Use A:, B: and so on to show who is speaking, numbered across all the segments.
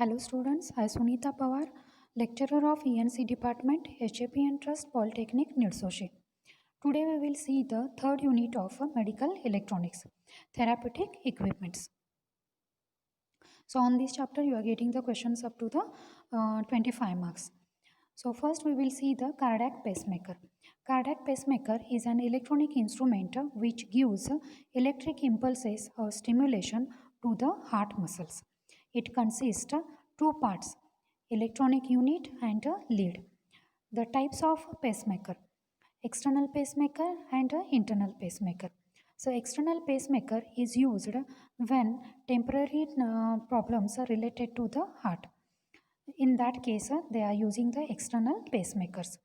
A: Hello students, I Sunita Pawar, lecturer of ENC department, HAPN Trust Polytechnic, Nirsoshi. Today we will see the third unit of medical electronics, therapeutic equipments. So on this chapter you are getting the questions up to the 25 marks. So first we will see the cardiac pacemaker. Cardiac pacemaker is an electronic instrument which gives electric impulses or stimulation to the heart muscles. It consists two parts, electronic unit and a lead. The types of pacemaker, external pacemaker and internal pacemaker. So external pacemaker is used when temporary problems are related to the heart. In that case, they are using the external pacemakers.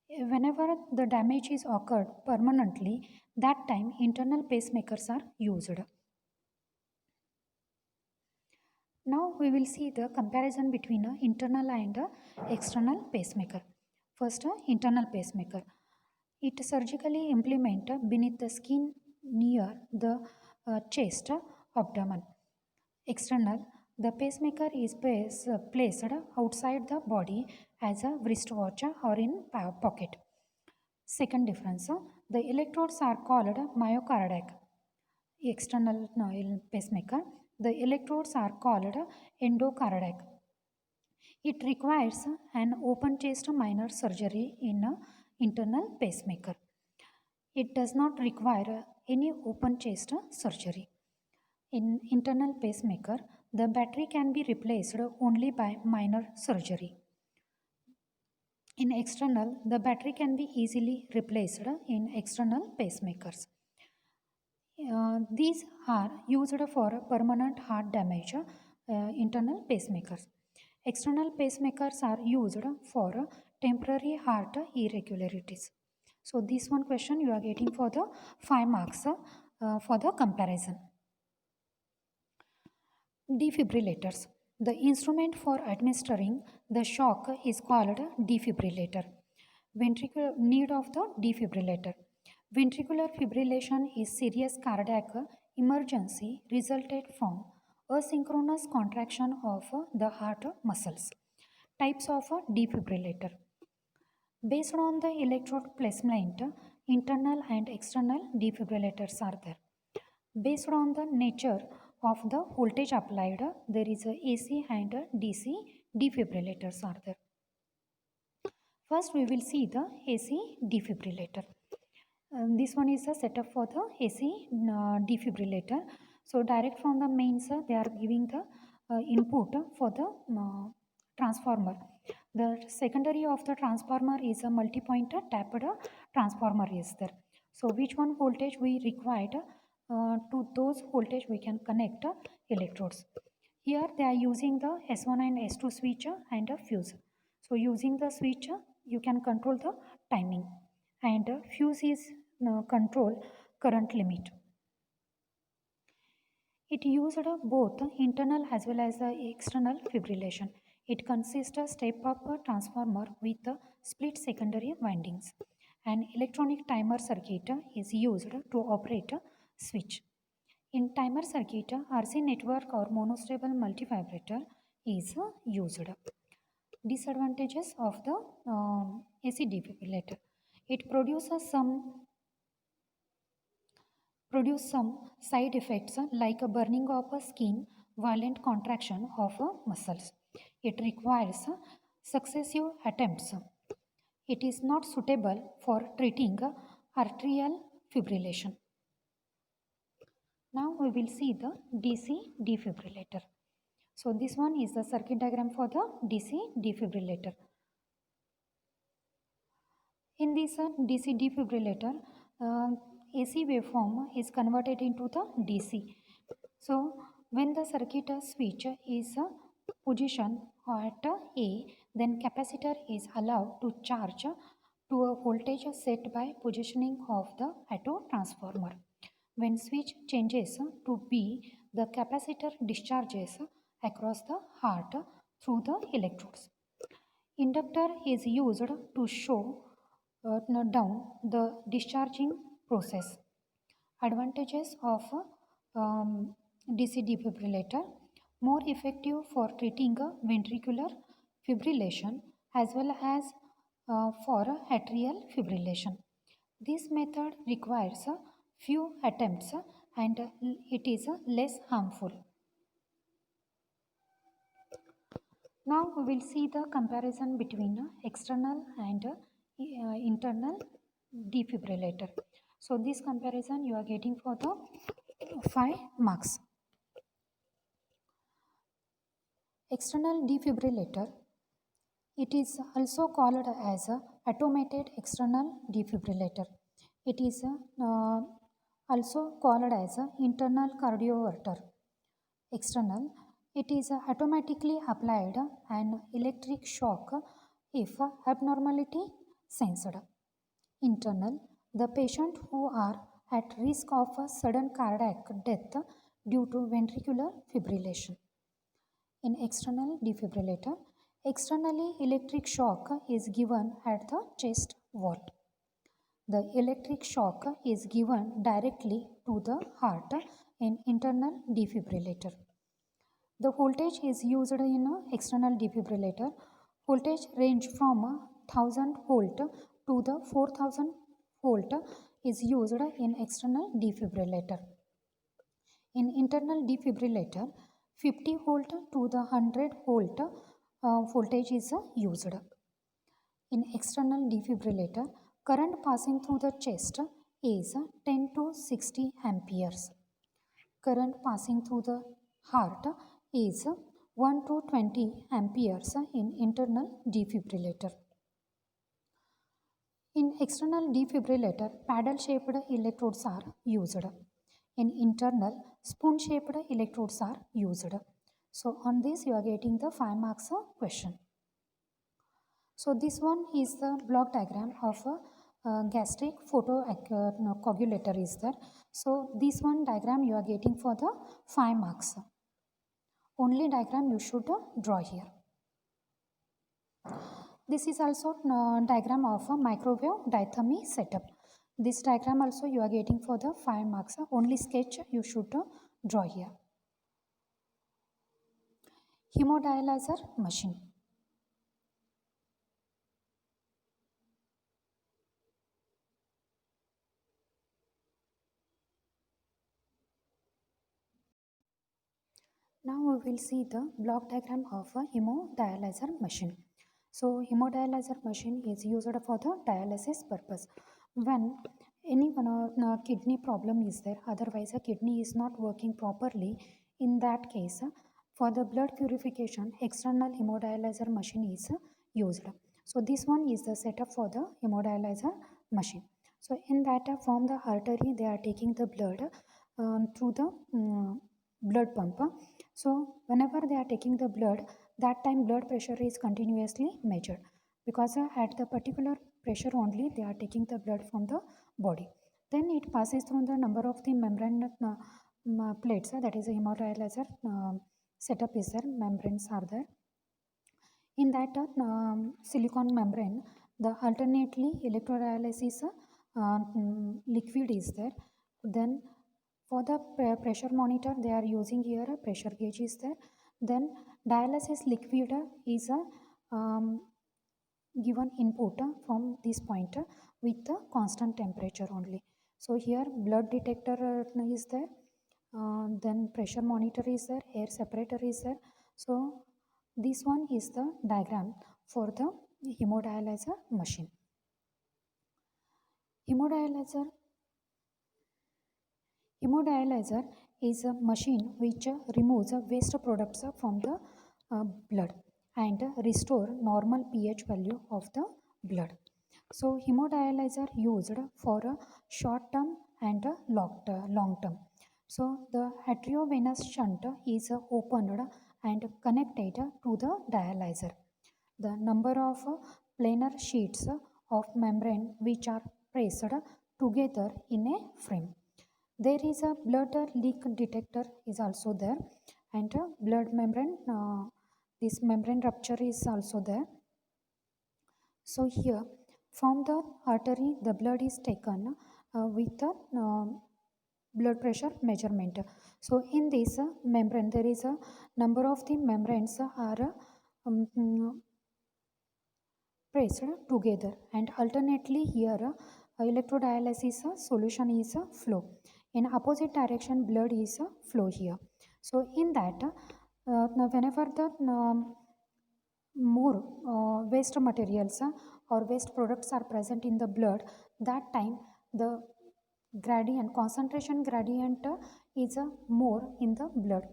A: Whenever the damage is occurred permanently, that time internal pacemakers are used. Now we will see the comparison between internal and external pacemaker. First, internal pacemaker. It surgically implemented beneath the skin near the chest, abdomen. External, the pacemaker is placed outside the body as a wristwatch or in pocket. Second difference, the electrodes are called myocardiac. External pacemaker, the electrodes are called endocardiac. It requires an open chest minor surgery in a internal pacemaker. It does not require any open chest surgery. In internal pacemaker, the battery can be replaced only by minor surgery. In external, the battery can be easily replaced in external pacemakers. These are used for permanent heart damage, internal pacemakers. External pacemakers are used for temporary heart irregularities. So this one question you are getting for the 5 marks for the comparison. Defibrillators. The instrument for administering the shock is called defibrillator. Ventricular need of the defibrillator. Ventricular fibrillation is serious cardiac emergency resulted from asynchronous contraction of the heart muscles. Types of defibrillator. Based on the electrode placement, internal and external defibrillators are there. Based on the nature of the voltage applied, there is a AC and a DC defibrillators are there. First we will see the AC defibrillator. This one is a setup for the AC defibrillator. So direct from the mains they are giving the input for the transformer. The secondary of the transformer is a multi-point tapped transformer is there. So which one voltage we required, to those voltage we can connect electrodes. Here they are using the S1 and S2 switch and a fuse. So using the switch you can control the timing, and fuse is control current limit. It used both internal as well as external fibrillation. It consists of step-up transformer with split secondary windings. An electronic timer circuit is used to operate a switch. In timer circuit, RC network or monostable multivibrator is used. Disadvantages of the AC defibrillator. It produce some side effects like a burning of a skin, violent contraction of muscles. It requires successive attempts. It is not suitable for treating arterial fibrillation. Now we will see the DC defibrillator. So this one is the circuit diagram for the DC defibrillator. In this DC defibrillator, AC waveform is converted into the DC. So when the circuit switch is positioned at A, then capacitor is allowed to charge to a voltage set by positioning of the auto transformer. When switch changes to B, the capacitor discharges across the heart through the electrodes. Inductor is used to show down the discharging process. Advantages of DC defibrillator. more effective for treating a ventricular fibrillation as well as for atrial fibrillation. This method requires a few attempts and it is less harmful. Now we will see the comparison between external and internal defibrillator. So this comparison you are getting for the 5 marks. External defibrillator, it is also called as a automated external defibrillator. It is also called as a internal cardioverter. External, it is automatically applied an electric shock if abnormality sensed. Internal, the patient who are at risk of a sudden cardiac death due to ventricular fibrillation. In external defibrillator, externally electric shock is given at the chest wall. The electric shock is given directly to the heart in internal defibrillator. The voltage is used in external defibrillator. Voltage range from 1000 volt to the 4000 volt is used in external defibrillator. In internal defibrillator, 50 volt to the 100 volt voltage is used. In external defibrillator, current passing through the chest is 10 to 60 amperes. Current passing through the heart is 1 to 20 amperes in internal defibrillator. In external defibrillator, paddle-shaped electrodes are used. In internal, spoon-shaped electrodes are used. So on this you are getting the 5 marks question. So this one is the block diagram of a gastric photocoagulator is there. So this one diagram you are getting for the 5 marks. Only diagram you should draw here. This is also diagram of a microwave diathermy setup. This diagram also you are getting for the 5 marks. Only sketch you should draw here. Hemodialyzer machine. Now we will see the block diagram of a hemodialyzer machine. So hemodialyzer machine is used for the dialysis purpose. When any kidney problem is there, otherwise a kidney is not working properly, in that case for the blood purification external hemodialyzer machine is used. So this one is the setup for the hemodialyzer machine. So in that from the artery they are taking the blood through the blood pump. So whenever they are taking the blood, that time blood pressure is continuously measured, because at the particular pressure only they are taking the blood from the body. Then it passes through the number of the membrane plates, that is a hemodialyzer setup is there, membranes are there. In that silicon membrane, the alternately electrodialysis liquid is there. Then for the pressure monitor they are using here a pressure gauge is there. Then dialysis liquid is given input from this point with the constant temperature only. So here blood detector is there, then pressure monitor is there, air separator is there. So this one is the diagram for the hemodialyzer machine. Hemodialyzer is a machine which removes waste products from the blood and restore normal pH value of the blood. So hemodialyzer used for a short term and a long term. So the arteriovenous shunt is opened and connected to the dialyzer. The number of planar sheets of membrane which are pressed together in a frame. There is a blood leak detector is also there, and blood membrane, this membrane rupture is also there. So here from the artery the blood is taken with the blood pressure measurement. So in this membrane, there is a number of the membranes are pressed together, and alternately here electrodialysis solution is flow. In opposite direction, blood is flow here. So in that, now whenever the more waste materials or waste products are present in the blood, that time the gradient, concentration gradient is more in the blood,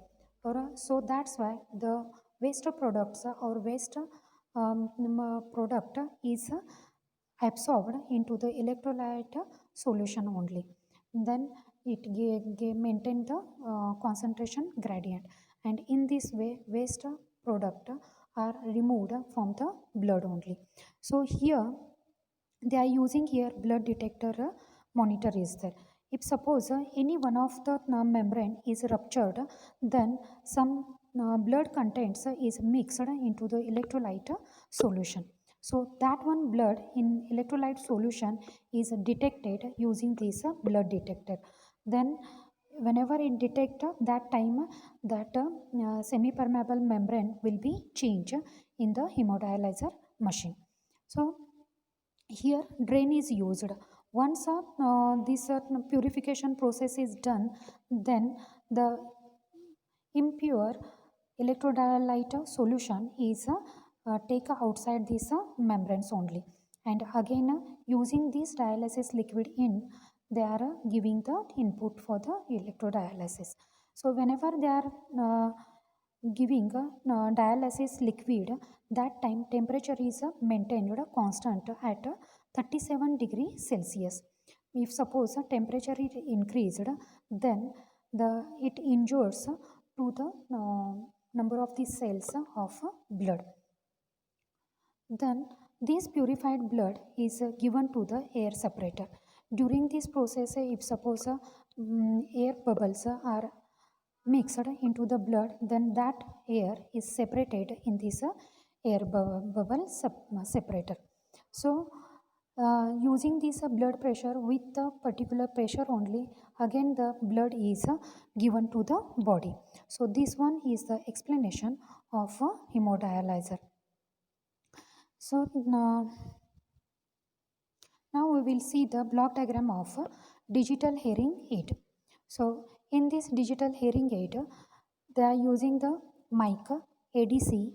A: or so that's why the waste products or waste product is absorbed into the electrolyte solution only. Then it maintain the concentration gradient, and in this way waste product are removed from the blood only. So here they are using here blood detector monitor is there. If suppose any one of the membrane is ruptured, then some blood contents is mixed into the electrolyte solution. So that one blood in electrolyte solution is detected using this blood detector. Then whenever it detect that time, that semi permeable membrane will be changed in the hemodialyzer machine. So here drain is used. Once this purification process is done, then the impure electrolyte solution is taken outside these membranes only, and again using this dialysis liquid in, they are giving the input for the electrodialysis. So whenever they are giving dialysis liquid, that time temperature is maintained constant at 37 degree Celsius. If suppose temperature is increased, then it injures to the number of the cells of blood. Then this purified blood is given to the air separator. During this process, if suppose air bubbles are mixed into the blood, then that air is separated in this bubble separator. So using this blood pressure with the particular pressure only, again the blood is given to the body. So this one is the explanation of hemodialyzer. So now we will see the block diagram of digital hearing aid. So in this digital hearing aid, they are using the mic, ADC.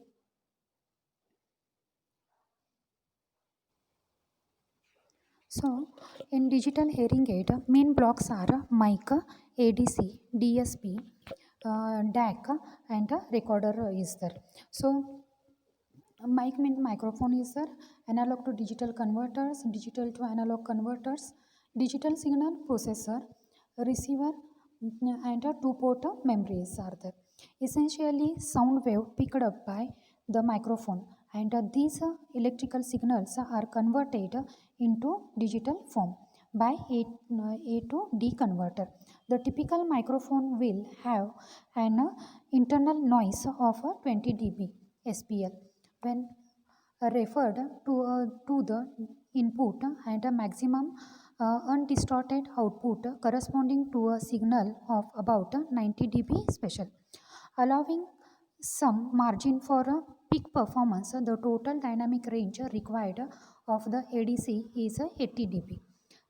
A: So in digital hearing aid, main blocks are mic, ADC, DSP, DAC, and recorder is there. So mic means microphone is there, analog to digital converters, digital to analog converters, digital signal processor, receiver, and a two-port memories are there. Essentially, sound wave picked up by the microphone, and these electrical signals are converted into digital form by A to D converter. The typical microphone will have an internal noise of 20 dB SPL when referred to the input, and a maximum undistorted output corresponding to a signal of about 90 dB special, allowing some margin for a peak performance. The total dynamic range required of the ADC is 80 dB.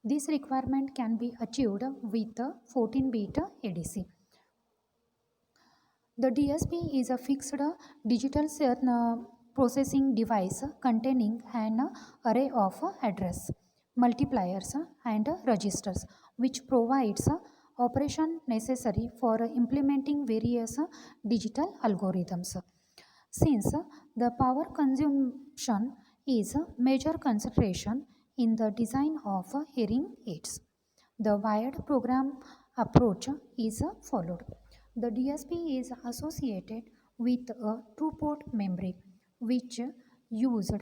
A: This requirement can be achieved with a 14-bit ADC. The DSP is a fixed digital processing device containing an array of address, multipliers, and registers, which provides operation necessary for implementing various digital algorithms. Since the power consumption is a major consideration in the design of hearing aids, the wired program approach is followed. The DSP is associated with a two-port memory which used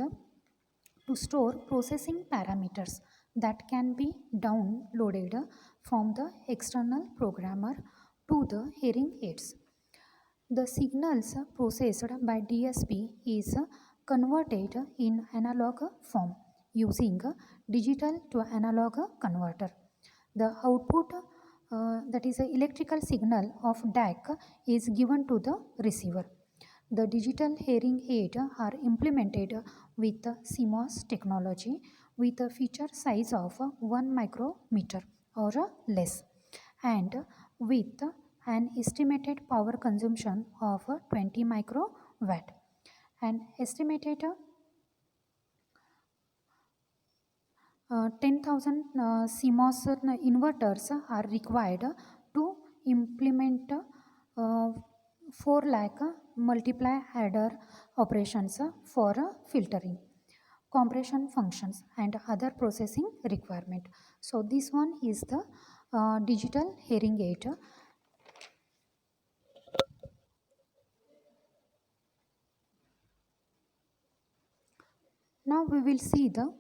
A: to store processing parameters that can be downloaded from the external programmer to the hearing aids. The signals processed by DSP is converted in analog form using digital to analog converter. The output that is a electrical signal of DAC is given to the receiver. The digital hearing aid are implemented with CMOS technology with a feature size of 1 micrometer or less, and with an estimated power consumption of 20 microwatt. An estimated 10,000 CMOS inverters are required to implement 4 lakh multiply adder operations for filtering, compression functions and other processing requirement. So this one is the digital hearing aid. Now we will see the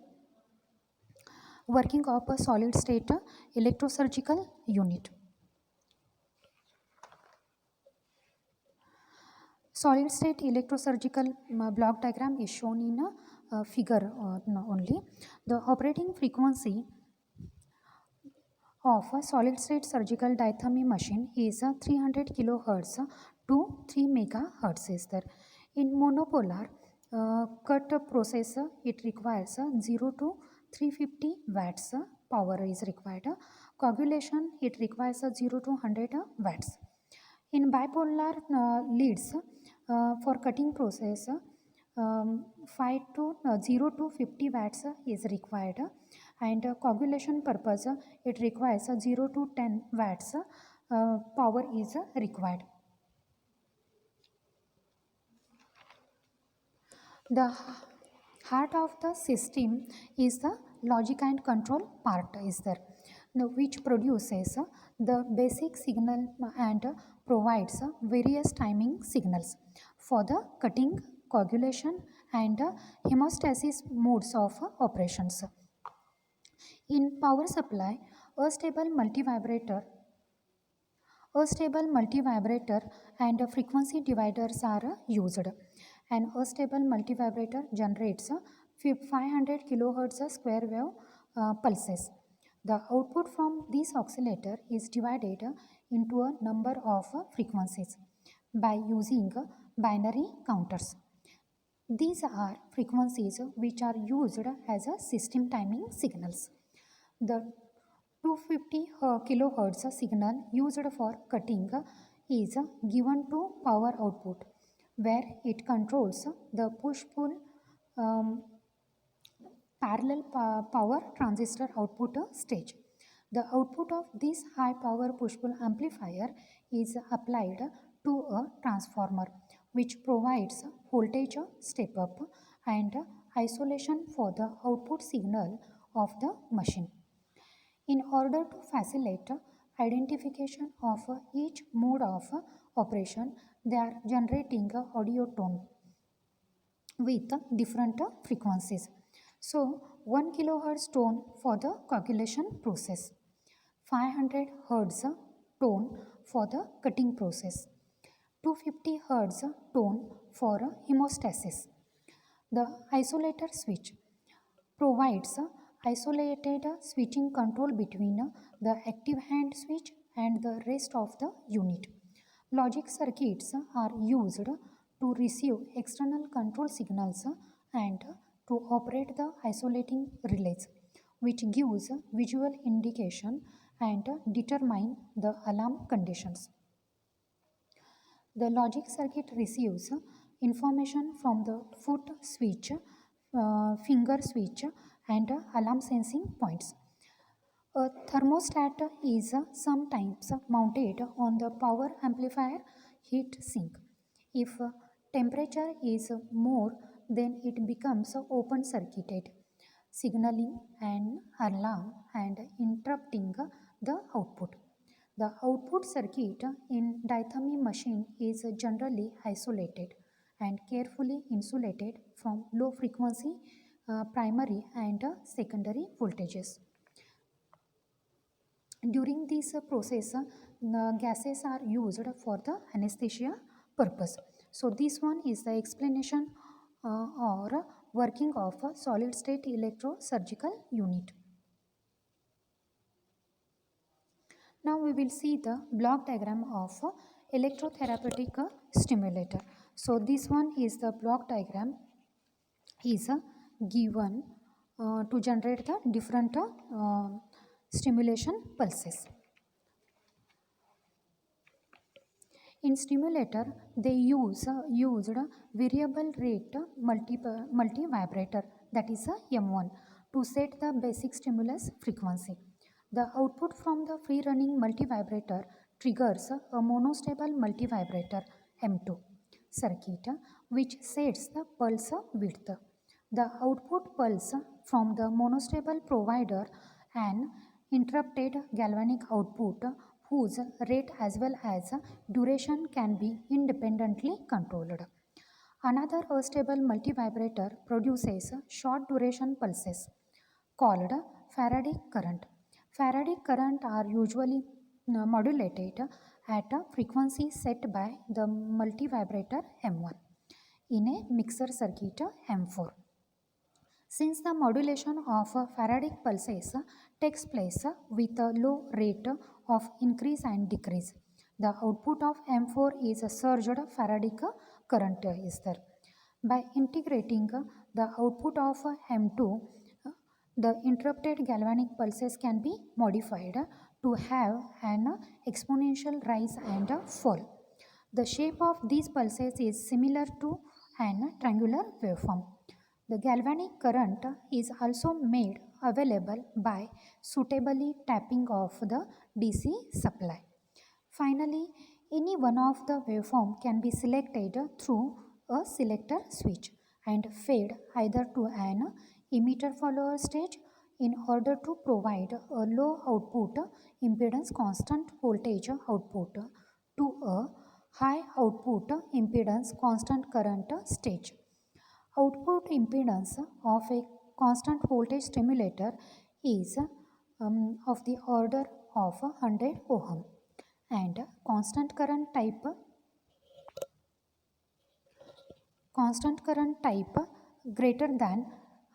A: working of a solid state electrosurgical unit. Solid state electrosurgical block diagram is shown in a figure only. The operating frequency of a solid state surgical diathermy machine is 300 kilohertz to 3 megahertz is there. In monopolar cut process, it requires 0 to 350 watts power is required. Coagulation, it requires 0 to 100 watts. In bipolar leads for cutting process, 5 to 0 to 50 watts is required, and coagulation purpose it requires 0 to 10 watts power is required. The heart of the system is the logic and control part is there, which produces the basic signal and provides various timing signals for the cutting, coagulation and hemostasis modes of operations. In power supply, a stable multivibrator and frequency dividers are used. An astable multivibrator generates 500 kilohertz square wave pulses. The output from this oscillator is divided into a number of frequencies by using binary counters. These are frequencies which are used as a system timing signals. The 250 kilohertz signal used for cutting is given to power output, where it controls the push-pull parallel power transistor output stage. The output of this high power push-pull amplifier is applied to a transformer, which provides voltage step up and isolation for the output signal of the machine. In order to facilitate identification of each mode of operation, they are generating audio tone with different frequencies. So 1 kilohertz tone for the coagulation process, 500 hertz tone for the cutting process, 250 hertz tone for hemostasis. The isolator switch provides isolated switching control between the active hand switch and the rest of the unit. Logic circuits are used to receive external control signals and to operate the isolating relays, which gives visual indication and determine the alarm conditions. The logic circuit receives information from the foot switch, finger switch and alarm sensing points. A thermostat is sometimes mounted on the power amplifier heat sink. If temperature is more, then it becomes open circuited, signaling an alarm and interrupting the output. The output circuit in diathermy machine is generally isolated and carefully insulated from low frequency primary and secondary voltages. During this process, gases are used for the anesthesia purpose. So this one is the explanation or working of a solid state electrosurgical unit. Now we will see the block diagram of electrotherapeutic stimulator. So this one is the block diagram is given to generate the different stimulation pulses. In stimulator, they used variable rate multi vibrator, that is a M1, to set the basic stimulus frequency. The output from the free running multi vibrator triggers a monostable multi vibrator M2 circuit, which sets the pulse width. The output pulse from the monostable provider an interrupted galvanic output whose rate as well as duration can be independently controlled. Another stable multivibrator produces short duration pulses called Faraday current. Faraday current are usually modulated at a frequency set by the multivibrator M1 in a mixer circuit M4. Since the modulation of Faraday pulses takes place with a low rate of increase and decrease, the output of M4 is a surged Faraday current is there. By integrating the output of M2, the interrupted galvanic pulses can be modified to have an exponential rise and fall. The shape of these pulses is similar to an triangular waveform. The galvanic current is also made available by suitably tapping off the DC supply. Finally, any one of the waveform can be selected through a selector switch and fed either to an emitter follower stage in order to provide a low output impedance constant voltage output to a high output impedance constant current stage. Output impedance of a constant voltage stimulator is of the order of 100 ohm, and constant current type greater than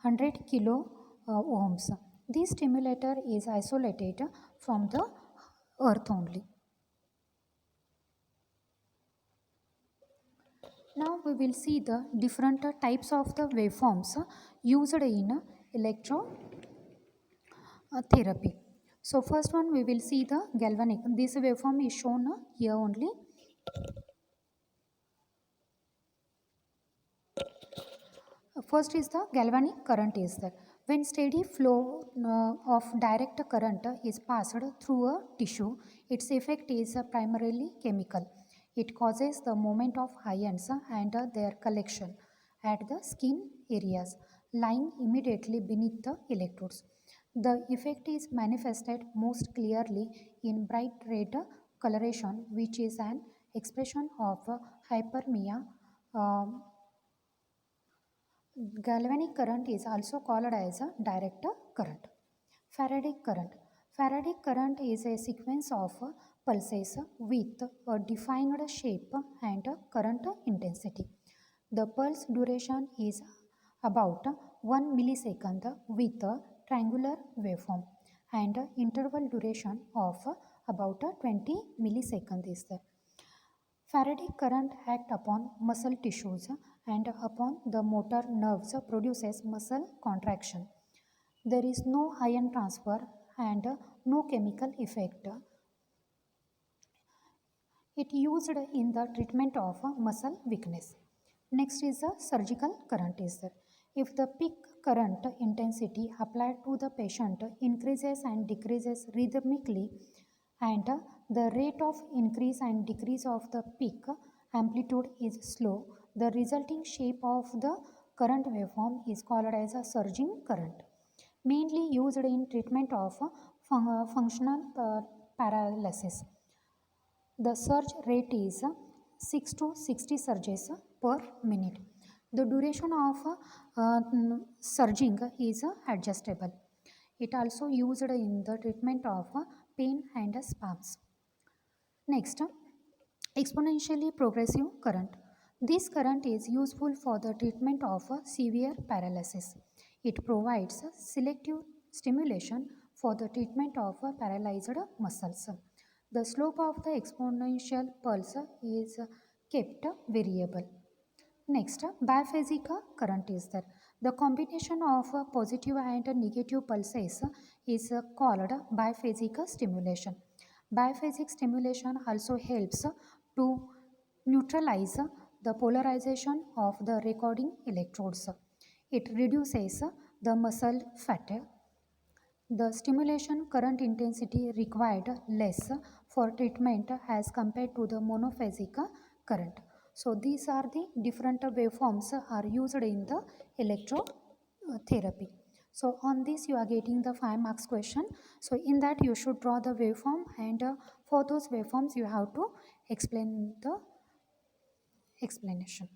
A: 100 kilo ohms. This stimulator is isolated from the earth only. Now we will see the different types of the waveforms used in electrotherapy. So first one we will see the galvanic. This waveform is shown here only. First is the galvanic current is there. When steady flow of direct current is passed through a tissue, its effect is primarily chemical. It causes the movement of ions and their collection at the skin areas lying immediately beneath the electrodes. The effect is manifested most clearly in bright red coloration, which is an expression of hyperemia. um, Galvanic current is also called as a direct current. Faraday current. Faraday current is a sequence of pulses with a defined shape and current intensity. The pulse duration is about 1 millisecond with a triangular waveform, and interval duration of about 20 milliseconds is there. Faraday current act upon muscle tissues and upon the motor nerves produces muscle contraction. There is no ion transfer and no chemical effect. It used in the treatment of muscle weakness. Next is the surgical current is there. If the peak current intensity applied to the patient increases and decreases rhythmically, and the rate of increase and decrease of the peak amplitude is slow, the resulting shape of the current waveform is called as a surging current, mainly used in treatment of functional paralysis. The surge rate is 6 to 60 surges per minute. The duration of surging is adjustable. It also used in the treatment of pain and spasms. Next, exponentially progressive current. This current is useful for the treatment of severe paralysis. It provides selective stimulation for the treatment of paralyzed muscles. The slope of the exponential pulse is kept variable. Next, biphasic current is there. The combination of positive and negative pulses is called biphasic stimulation. Biphasic stimulation also helps to neutralize the polarization of the recording electrodes. It reduces the muscle fatigue. The stimulation current intensity required less for treatment as compared to the monophasic current. So these are the different waveforms are used in the electrotherapy. So on this you are getting the 5 marks question. So in that you should draw the waveform, and for those waveforms you have to explain the explanation.